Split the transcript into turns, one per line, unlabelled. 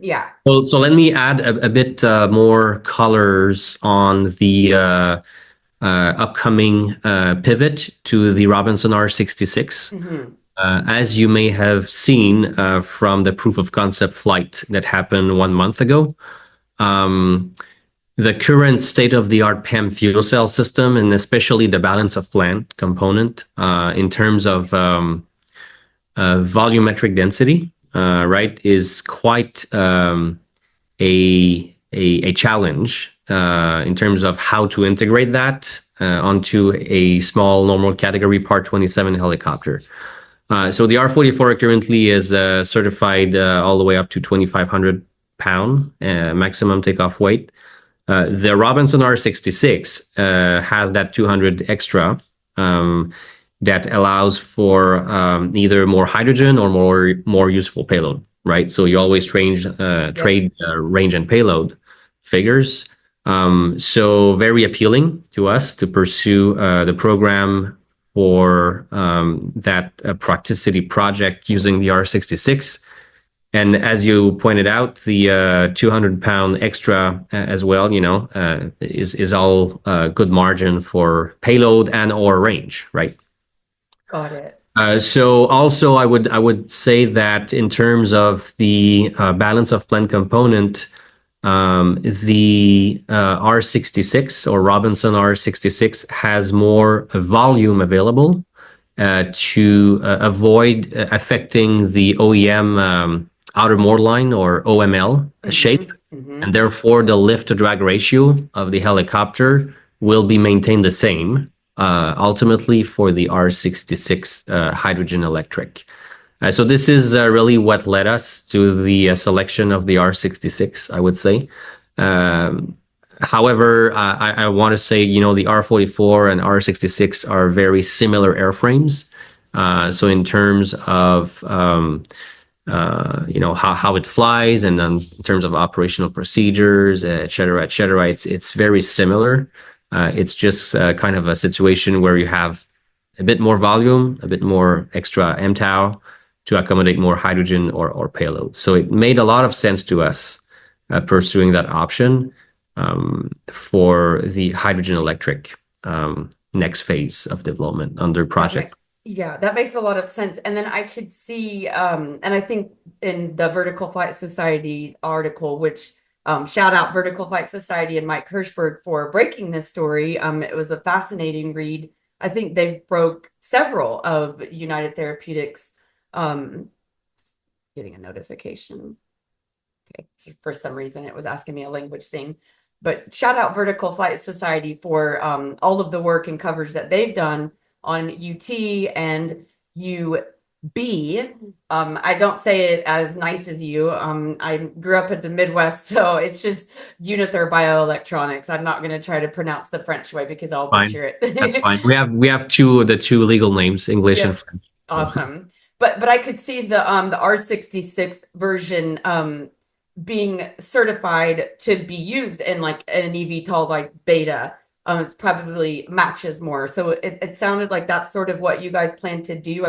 Yeah.
So let me add a bit more colors on the upcoming pivot to the Robinson R66.
Hmm.
As you may have seen from the proof of concept flight that happened 1 month ago, um, the current state-of-the-art PEM fuel cell system, and especially the balance of plant component in terms of volumetric density, right, is quite a challenge in terms of how to integrate that onto a small normal category Part 27 helicopter. So the R44 currently is certified all the way up to 2,500 pound maximum takeoff weight. The Robinson R66 has that 200 extra um, that allows for either more hydrogen or more useful payload, right? So you always
Yes.
trade range and payload figures. So very appealing to us to pursue the program for that practicity project using the R66. And as you pointed out, the 200-pound extra as well, is all good margin for payload and or range, right?
Got it.
So also, I would say that in terms of the balance of plant component, the R66 or Robinson R66 has more volume available to avoid affecting the OEM outer motor line or OML
Hmm.
shape,
Hmm.
and therefore the lift to drag ratio of the helicopter will be maintained the same ultimately for the R66 hydrogen electric. So this is really what led us to the selection of the R66, I would say. Um, However, I want to say, the R44 and R66 are very similar airframes. So in terms of how it flies, and then in terms of operational procedures, et cetera, it's very similar. It's just kind of a situation where you have a bit more volume, a bit more extra MTOW to accommodate more hydrogen or payload. So it made a lot of sense to us pursuing that option for the hydrogen electric next phase of development under
That makes,
project.
yeah, that makes a lot of sense. And then I could see, and I think in the Vertical Flight Society article, which shout out Vertical Flight Society and Mike Hirschberg for breaking this story. It was a fascinating read. I think they broke several of United Therapeutics. Um, Getting a notification. Okay, for some reason it was asking me a language thing. But shout out Vertical Flight Society for all of the work and coverage that they've done on UT and UB. I don't say it as nice as you. I grew up in the Midwest, so it's just Unither Bioelectronics. I'm not going to try to pronounce the French way because I'll
Fine.
butcher
That's
it.
fine. We have two legal names, English and
Yep.
French. So
Awesome. But I could see the R66 version being certified to be used in like an eVTOL like beta. It's probably matches more. So it sounded like that's sort of what you guys plan to do.